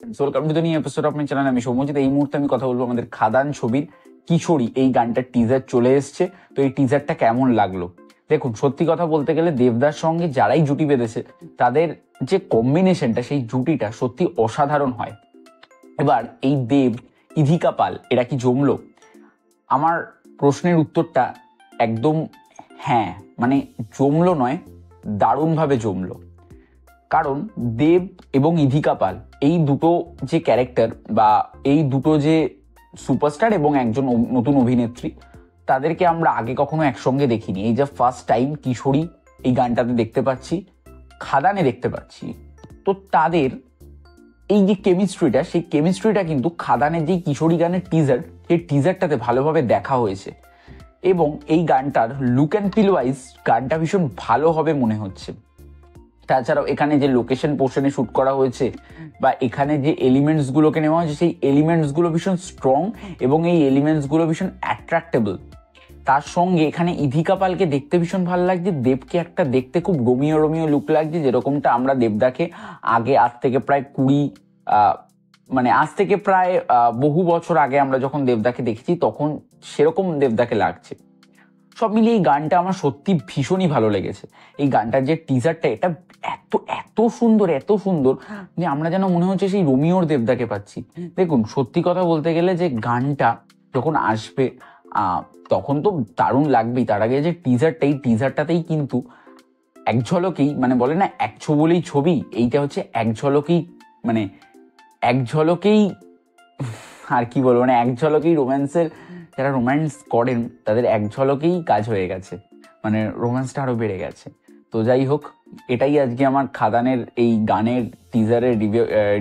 Welcome to the new episode of my channel. আমি সৌম্যজিৎ। এই মুহূর্তে আমি কথা বলবো আমাদের খাদান ছবির কিশোরী এই গানটার টিজার চলে এসছে। তো এই টিজারটা কেমন লাগলো? দেখুন, সত্যি কথা বলতে গেলে দেবদার সঙ্গে যারাই জুটি বেঁধেছে তাদের যে কম্বিনেশনটা, সেই জুটিটা সত্যি অসাধারণ হয়। এবার এই দেব ইধিকা পাল এরা কি জমলো? আমার প্রশ্নের উত্তরটা একদম হ্যাঁ, মানে জমলো নয়, দারুণভাবে জমলো। কারণ দেব এবং ইধিকা পাল এই দুটো যে ক্যারেক্টার বা এই দুটো যে সুপারস্টার এবং একজন নতুন অভিনেত্রী, তাদেরকে আমরা আগে কখনো একসঙ্গে দেখিনি। এই যে ফার্স্ট টাইম কিশোরী এই গানটাতে দেখতে পাচ্ছি, খাদানে দেখতে পাচ্ছি। তো তাদের এই যে কেমিস্ট্রিটা, সেই কেমিস্ট্রিটা কিন্তু খাদানের যে কিশোরী গানের টিজার, সেই টিজারটাতে ভালোভাবে দেখা হয়েছে। এবং এই গানটার লুক অ্যান্ড ফিল ওয়াইজ গানটা ভীষণ ভালো হবে মনে হচ্ছে। তাছাড়াও এখানে যে লোকেশন পোর্শনে শ্যুট করা হয়েছে বা এখানে যে এলিমেন্টসগুলোকে নেওয়া হয়েছে, সেই এলিমেন্টসগুলো ভীষণ স্ট্রং এবং এই এলিমেন্টসগুলো ভীষণ অ্যাট্রাক্টেবল। তার সঙ্গে এখানে ইধিকা পালকে দেখতে ভীষণ ভালো লাগছে, দেবকে একটা দেখতে খুব রোমিও রোমিও লুক লাগছে, যেরকমটা আমরা দেবদাকে আগে আজ থেকে প্রায় বহু বছর আগে আমরা যখন দেবদাকে দেখেছি তখন সেরকম দেবদাকে লাগছে। সব মিলিয়ে এই গানটা আমার সত্যি ভীষণই ভালো লেগেছে। এই গানটার যে টিজারটা, এটা এত এত সুন্দর, এত সুন্দর যে আমরা যেন মনে হচ্ছে সেই রোমিওর দেবদাকে পাচ্ছি। দেখুন, সত্যি কথা বলতে গেলে যে গানটা যখন আসবে তখন তো দারুণ লাগবেই। তার আগে যে টিজারটা, এই টিজারটাতেই কিন্তু এক ঝলকেই, মানে বলে না এক বলেই ছবি, এইটা হচ্ছে এক ঝলকেই, মানে এক ঝলকেই আর কি বলবো, মানে এক ঝলকেই রোম্যান্সের, যারা রোম্যান্স করেন তাদের এক ঝলকেই কাজ হয়ে গেছে, মানে রোম্যান্সটা আরো বেড়ে গেছে। তো যাই হোক, এটাই আজকে আমার খাদানের এই গানের টিজারের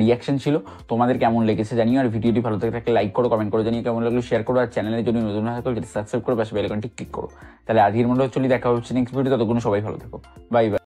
রিয়াকশন ছিল। তোমাদের কেমন লেগেছে জানিও। আর ভিডিওটি ভালো থাকলে লাইক করো, কমেন্ট করে জানিও কেমন লাগলো, শেয়ার করো। আর চ্যানেলে যদি নতুন না থাকো সাবস্ক্রাইব করো, পাশে বেল আইকনটি ক্লিক করো। তাহলে আজকের মতো চলি, দেখা হচ্ছে নেক্সট ভিডিও। ততক্ষণ সবাই ভালো থাকো, বাই বাই।